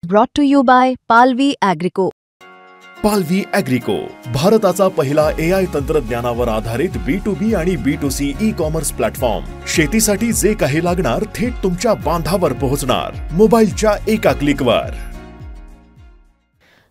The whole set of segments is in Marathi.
Brought to you by Palvi Agrico. पालवी ॲग्रिको, भारताचा पहिला AI तंत्रज्ञानावर आधारित B2B आणि B2C ई-कॉमर्स प्लॅटफॉर्म. शेतीसाठी जे काही लागणार थेट तुमच्या बांधावर पोहोचणार, मोबाईलच्या एका क्लिकवर.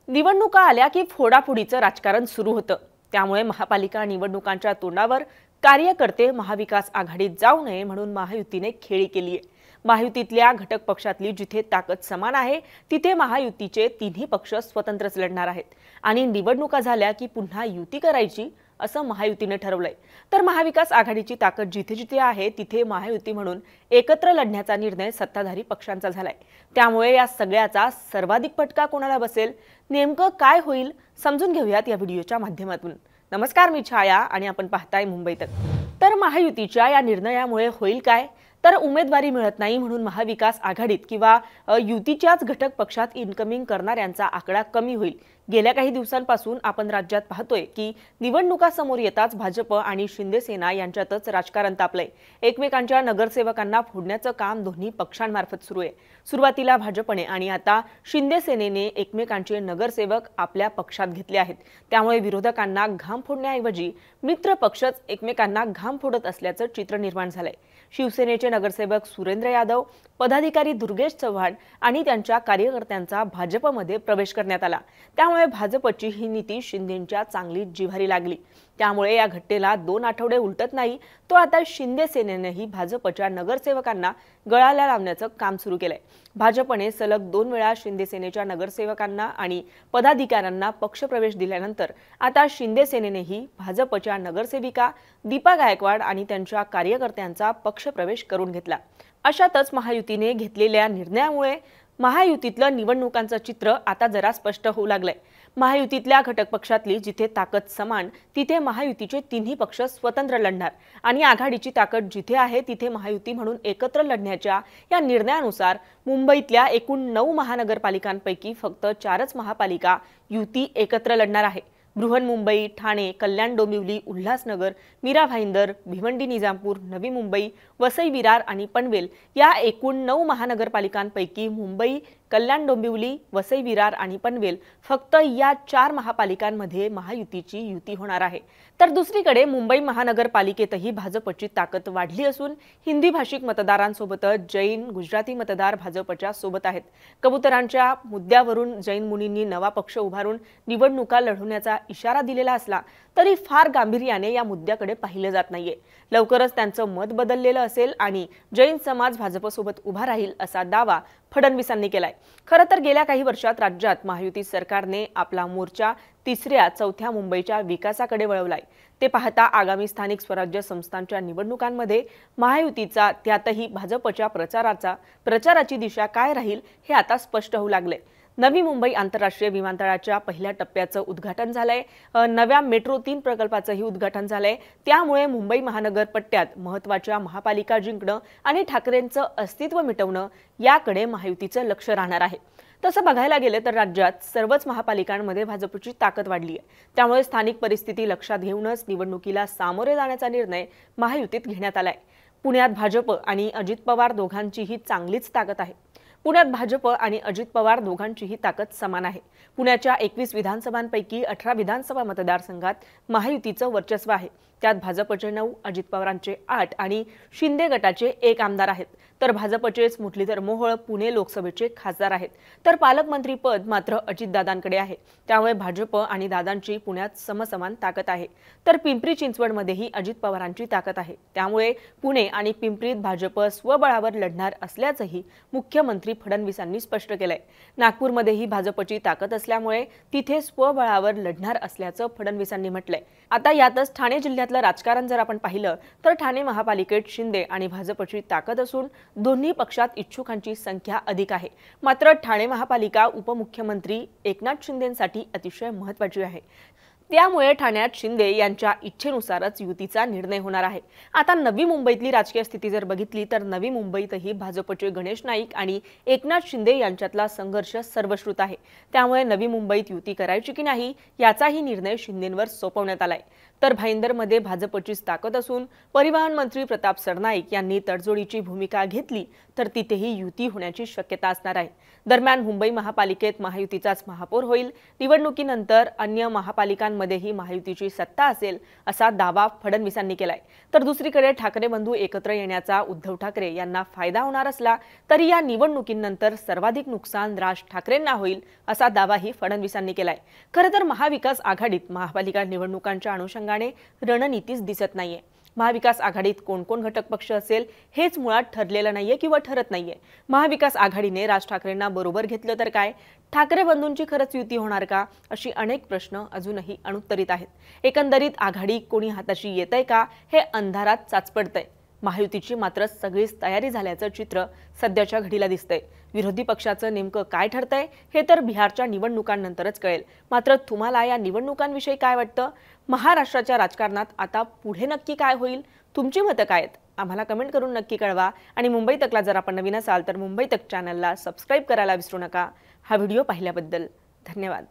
निवडणुका आल्या की फोडाफोडीचं राजकारण सुरू होतं. त्यामुळे महापालिका निवडणुकांच्या तोंडावर कार्यकर्ते महाविकास आघाडीत जाऊ नये म्हणून महायुतीने खेळी केली आहे. महायुतीतल्या घटक पक्षातली जिथे ताकद समान आहे तिथे महायुतीचे तिन्ही पक्ष स्वतंत्रच लढणार आहेत आणि निवडणुका झाल्या की पुन्हा युती करायची असं महायुतीने ठरवलंय. तर महाविकास आघाडीची ताकद जिथे जिथे आहे तिथे महायुती म्हणून एकत्र लढण्याचा निर्णय सत्ताधारी पक्षांचा झालाय. त्यामुळे या सगळ्याचा सर्वाधिक फटका कोणाला बसेल, नेमकं काय होईल समजून घेऊयात या व्हिडिओच्या माध्यमातून. नमस्कार, मी छाया आणि आपण पाहताय मुंबई तक. तर महायुतीच्या या निर्णयामुळे होईल काय? तर उमेदवारी मिळत नाही म्हणून महाविकास आघाडीत किंवा युतीच्याच घटक पक्षात इनकमिंग करणाऱ्यांचा आकडा कमी होईल. गेल्या काही दिवसांपासून आपण राज्यात पाहतोय की निवडणुका समोर येताच भाजप आणि शिंदे सेना यांच्यातच राजकारण तापलंय. एकमेकांच्या नगरसेवकांना फोडण्याचं काम दोन्ही पक्षांमार्फत सुरू आहे. सुरुवातीला भाजपने आणि आता शिंदे सेनेने एकमेकांचे नगरसेवक आपल्या पक्षात घेतले आहेत. त्यामुळे विरोधकांना घाम फोडण्याऐवजी मित्र पक्षच एकमेकांना घाम फोडत असल्याचं चित्र निर्माण झालंय. शिवसेनेचे नगरसेवक सुरेंद्र यादव, पदाधिकारी दुर्गेश चव्हाण आणि त्यांच्या कार्यकर्त्यांचा भाजपमध्ये प्रवेश करण्यात आला. त्यामुळे भाजपची ही नीती शिंदेंच्या चांगली जिव्हारी लागली. त्यामुळे या घटनेला 2 आठवडे उलटत नाही तो आता शिंदे सेनेनेही भाजपच्या नगरसेवकांना गळाला लावण्याचं काम सुरू केलंय. भाजपने सलग 2 वेळा शिंदे सेनेच्या नगरसेवकांना आणि पदाधिकाऱ्यांना पक्षप्रवेश दिल्यानंतर आता शिंदे सेनेनेही भाजपच्या नगरसेविका दीपा गायकवाड आणि त्यांच्या कार्यकर्त्यांचा पक्षप्रवेश करून घेतला. अशातच महायुतीने घेतलेल्या निर्णयामुळे महायुतीतलं निवडणुकांचं चित्र आता जरा स्पष्ट होऊ लागलंय. महायुतीतल्या घटक पक्षातली जिथे ताकद समान तिथे महायुतीचे तिन्ही पक्ष स्वतंत्र लढणार आणि आघाडीची ताकद जिथे आहे तिथे महायुती म्हणून एकत्र लढण्याच्या या निर्णयानुसार मुंबईतल्या एकूण 9 महानगरपालिकांपैकी फक्त 4च महापालिका युती एकत्र लढणार आहे. बृहन्मुंबई, ठाणे, कल्याण डोंबिवली, उल्हासनगर, मीरा भाईंदर, भिवंडी निजामपूर, नवी मुंबई, वसई विरार आणि पनवेल या एकूण 9 महानगरपालिकांपैकी मुंबई, कल्याण डोंबिवली, वसई विरार आणि पनवेल फक्त या 4 महापालिकांमध्ये महायुतीची युती होणार आहे. तर दुसरीकडे मुंबई महानगरपालिकेतही भाजपची ताकद वाढली असून हिंदी भाषिक मतदारांसोबतच जैन, गुजराती मतदार भाजपच्या सोबत आहेत. कबुतरांच्या मुद्द्यावरून जैन मुनींनी नवा पक्ष उभारून निवडणुका लढवण्याचा इशारा दिलेला असला तरी फार गांभीर्याने या मुद्द्याकडे पाहिले जात नाहीये. लवकरच त्यांचं मत बदललेलं असेल आणि जैन समाज भाजपसोबत उभा राहील असा दावा फडणवीसांनी केलाय. खरं तर गेल्या काही वर्षात राज्यात महायुती सरकारने आपला मोर्चा 3ऱ्या 4थ्या मुंबईच्या विकासाकडे वळवलाय. ते पाहता आगामी स्थानिक स्वराज्य संस्थांच्या निवडणुकांमध्ये महायुतीचा त्यातही भाजपच्या प्रचाराची दिशा काय राहील हे आता स्पष्ट होऊ लागले. नवी मुंबई आंतरराष्ट्रीय विमानतळाच्या पहिल्या टप्प्याचं उद्घाटन झालंय. नव्या मेट्रो 3 प्रकल्पाचंही उद्घाटन झालंय. त्यामुळे मुंबई महानगर पट्ट्यात महत्त्वाच्या महापालिका जिंकणं आणि ठाकरेंचं अस्तित्व मिटवणं याकडे महायुतीचं लक्ष राहणार आहे. तसं बघायला गेलं तर राज्यात सर्वच महापालिकांमध्ये भाजपची ताकद वाढली आहे. त्यामुळे स्थानिक परिस्थिती लक्षात घेऊनच निवडणुकीला सामोरे जाण्याचा निर्णय महायुतीत घेण्यात आलाय. पुण्यात भाजप आणि अजित पवार दोघांचीही चांगलीच ताकद आहे. पुण्यात भाजप आणि अजित पवार दोघांचीही ताकद समान आहे. पुण्याच्या 21 विधानसभांपैकी 18 विधानसभा मतदारसंघात महायुतीचं वर्चस्व आहे. त्यात भाजपचे 9, अजित पवारांचे 8 आणि शिंदे गटाचे 1 आमदार आहेत. तर भाजपचेच मुरलीधर मोहोळ पुणे लोकसभेचे खासदार आहेत. तर पालकमंत्री पद मात्र अजितदादांकडे आहे. त्यामुळे भाजप आणि दादांची पुण्यात समसमान ताकद आहे. तर पिंपरी चिंचवडमध्येही अजित पवारांची ताकद आहे. त्यामुळे पुणे आणि पिंपरीत भाजप स्वबळावर लढणार असल्याचंही मुख्यमंत्री फडणवीसांनी स्पष्ट केलंय. नागपूरमध्येही भाजपची ताकद असल्यामुळे तिथे स्वबळावर लढणार असल्याचं फडणवीसांनी म्हटलंय. आता यातच ठाणे जिल्ह्यातलं राजकारण जर आपण पाहिलं तर ठाणे महापालिकेत शिंदे आणि भाजपची ताकद असून दोन्ही पक्षात इच्छुकांची संख्या अधिक आहे. मात्र ठाणे महापालिका उपमुख्यमंत्री एकनाथ शिंदेंसाठी अतिशय महत्त्वाची आहे. त्यामुळे ठाण्यात शिंदे यांच्या इच्छेनुसारच युतीचा निर्णय होणार आहे. आता नवी मुंबईतली राजकीय स्थिती जर बघितली तर नवी मुंबईतही भाजपचे गणेश नाईक आणि एकनाथ शिंदे यांच्यातला संघर्ष सर्वश्रुत आहे. त्यामुळे नवी मुंबईत युती करायची की नाही याचाही निर्णय शिंदेंवर सोपवण्यात आलाय. तर भाईंदरमध्ये भाजपचीच ताकद असून परिवहन मंत्री प्रताप सरनाईक यांनी तडजोडीची भूमिका घेतली तर तिथेही युती होण्याची शक्यता असणार आहे. दरम्यान मुंबई महापालिकेत महायुतीचाच महापौर होईल, निवडणुकीनंतर अन्य महापालिकांमध्येही महायुतीची सत्ता असेल असा दावा फडणवीसांनी केलाय. तर दुसरीकडे ठाकरे बंधू एकत्र येण्याचा उद्धव ठाकरे यांना फायदा होणार असला तरी या निवडणुकीनंतर सर्वाधिक नुकसान राज ठाकरेंना होईल असा दावाही फडणवीसांनी केलाय. खरं तर महाविकास आघाडीत महापालिका निवडणुकांच्या अनुषंगाने रणनीतीच दिसत नाहीये. महाविकास आघाडीत कोण कोण घटक पक्ष असेल हेच मुळात ठरलेलं नाहीये किंवा ठरत नाहीये. महाविकास आघाडीने राज ठाकरेंना बरोबर घेतलं तर काय, ठाकरे बंधूंची खरंच युती होणार का, अशी अनेक प्रश्न अजूनही अनुत्तरित आहेत. एकंदरीत आघाडी कोणी हाताशी येतंय का हे अंधारात चाचपडतंय. महायुतीची मात्र सगळीच तयारी झाल्याचं चित्र सध्याच्या घडीला दिसतंय. विरोधी पक्षाचं नेमकं काय ठरतंय हे तर बिहारच्या निवडणुकांनंतरच कळेल. मात्र तुम्हाला या निवडणुकांविषयी काय वाटतं? महाराष्ट्राच्या राजकारणात आता पुढे नक्की काय होईल? तुमची मतं काय आहेत? आम्हाला कमेंट करून नक्की कळवा. आणि मुंबई तकला जर आपण नवीन असाल तर मुंबई तक चॅनलला सबस्क्राईब करायला विसरू नका. हा व्हिडिओ पाहिल्याबद्दल धन्यवाद.